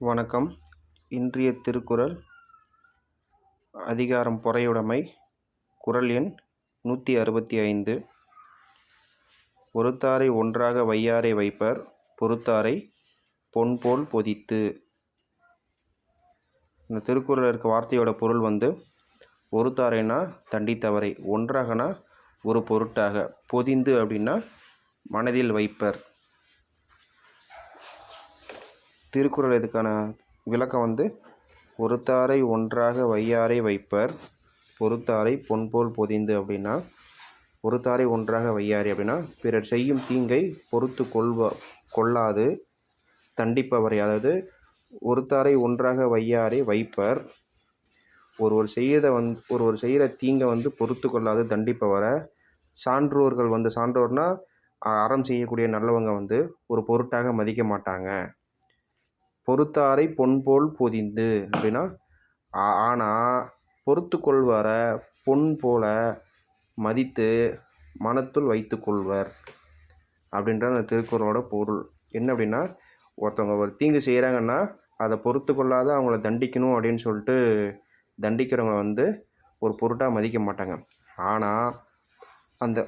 வணக்கம். இன்றைய திருக்குறள் அதிகாரம் பொறையுடைமை. குறள் எண் 165. ஒருத்தாரை ஒன்றாக வையாரை வைப்பர், பொறுத்தாரை பொன்போல் பொதித்து. இந்த திருக்குறள் இருக்க வார்த்தையோட பொருள் ஒருத்தாரைனா தண்டித்தவரை, ஒன்றாகனா ஒரு பொருட்டாக, பொதிந்து அப்படின்னா மனதில் வைப்பர். திருக்குறள் இதுக்கான விளக்கம் ஒருத்தாரை ஒன்றாக வையாரை வைப்பர், பொறுத்தாரை பொன்போல் பொதிந்து அப்படின்னா, ஒருத்தாரை ஒன்றாக வையாரை அப்படின்னா பிறர் செய்யும் தீங்கை பொறுத்து கொள்ளாது தண்டிப்பவரை. அதாவது ஒருத்தாரை ஒன்றாக வையாரை வைப்பர், ஒருவர் செய்கிற தீங்கை பொறுத்து கொள்ளாது தண்டிப்பவரை. சான்றோர்கள் சான்றோர்னா அறம் செய்யக்கூடிய நல்லவங்க ஒரு பொருட்டாக மதிக்க மாட்டாங்க. பொறுத்தாரை பொன்போல் பொதிந்து அப்படின்னா, ஆனால் பொறுத்து கொள்வாரை பொன் போல மதித்து மனத்துள் வைத்து கொள்வர் அப்படின்ற அந்த திருக்குறளோட பொருள். என்ன அப்படின்னா, ஒருத்தவங்க ஒரு தீங்கு செய்கிறாங்கன்னா அதை பொறுத்து கொள்ளாத அவங்கள தண்டிக்கணும் அப்படின்னு சொல்லிட்டு தண்டிக்கிறவங்க ஒரு பொருட்டாக மதிக்க மாட்டாங்க. ஆனால்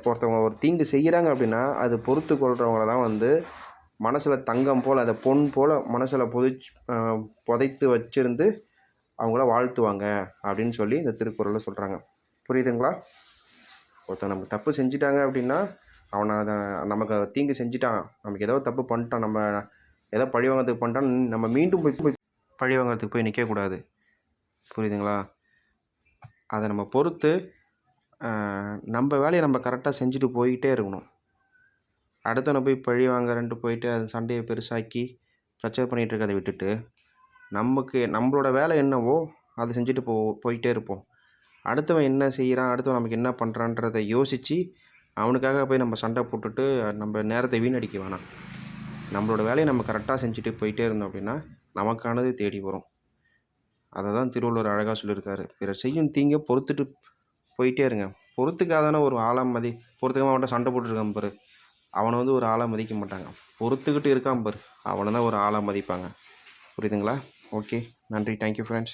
ஒருத்தவங்க ஒரு தீங்கு செய்கிறாங்க அப்படின்னா அது பொறுத்து கொள்கிறவங்கள தான் மனசில் தங்கம் போல், அதை பொன் போல் மனசில் புதைத்து வச்சிருந்து அவங்கள வாழ்த்துவாங்க அப்படின்னு சொல்லி இந்த திருக்குறளில் சொல்கிறாங்க. புரியுதுங்களா? ஒருத்தன் நம்ம தப்பு செஞ்சிட்டாங்க அப்படின்னா, அவனை நமக்கு தீங்கு செஞ்சிட்டான், நமக்கு ஏதோ தப்பு பண்ணிட்டான், நம்ம ஏதோ பழிவாங்கிறதுக்கு பண்ணிட்டான், நம்ம மீண்டும் போய் பழிவாங்கிறதுக்கு போய் நிற்கக்கூடாது. புரியுதுங்களா? அதை நம்ம பொறுத்து நம்ம வேலையை நம்ம கரெக்டாக செஞ்சுட்டு போய்கிட்டே இருக்கணும். அடுத்தவனை போய் பழி வாங்குறேன்ட்டு போயிட்டு அது சண்டையை பெருசாக்கி பிரச்சனை பண்ணிகிட்டு இருக்கிறத விட்டுட்டு, நம்மளோட வேலை என்னவோ அதை செஞ்சுட்டு போயிட்டே இருப்போம். அடுத்தவன் என்ன செய்கிறான், அடுத்தவன் நமக்கு என்ன பண்ணுறான்றதை யோசித்து அவனுக்காக போய் நம்ம சண்டை போட்டுட்டு நம்ம நேரத்தை வீணடிக்க வேணாம். நம்மளோட வேலையை நம்ம கரெக்டாக செஞ்சுட்டு போயிட்டே இருந்தோம் அப்படின்னா நமக்கானது தேடி வரும். அதை தான் திருவள்ளுவர் அழகாக சொல்லியிருக்காரு. பிறர் செய்யும் தீங்கை பொறுத்துட்டு போயிட்டே இருங்க. பொறுத்துக்காதான ஒரு ஆழம் பொறுத்துக்காம அவன்கிட்ட சண்டை போட்டுருக்கான் பாரு, அவனை ஒரு ஆளாக மதிக்க மாட்டாங்க. பொறுத்துக்கிட்டு இருக்கான் பாரு, அவனை தான் ஒரு ஆளாக மதிப்பாங்க. புரியுதுங்களா? ஓகே, நன்றி. Thank you friends.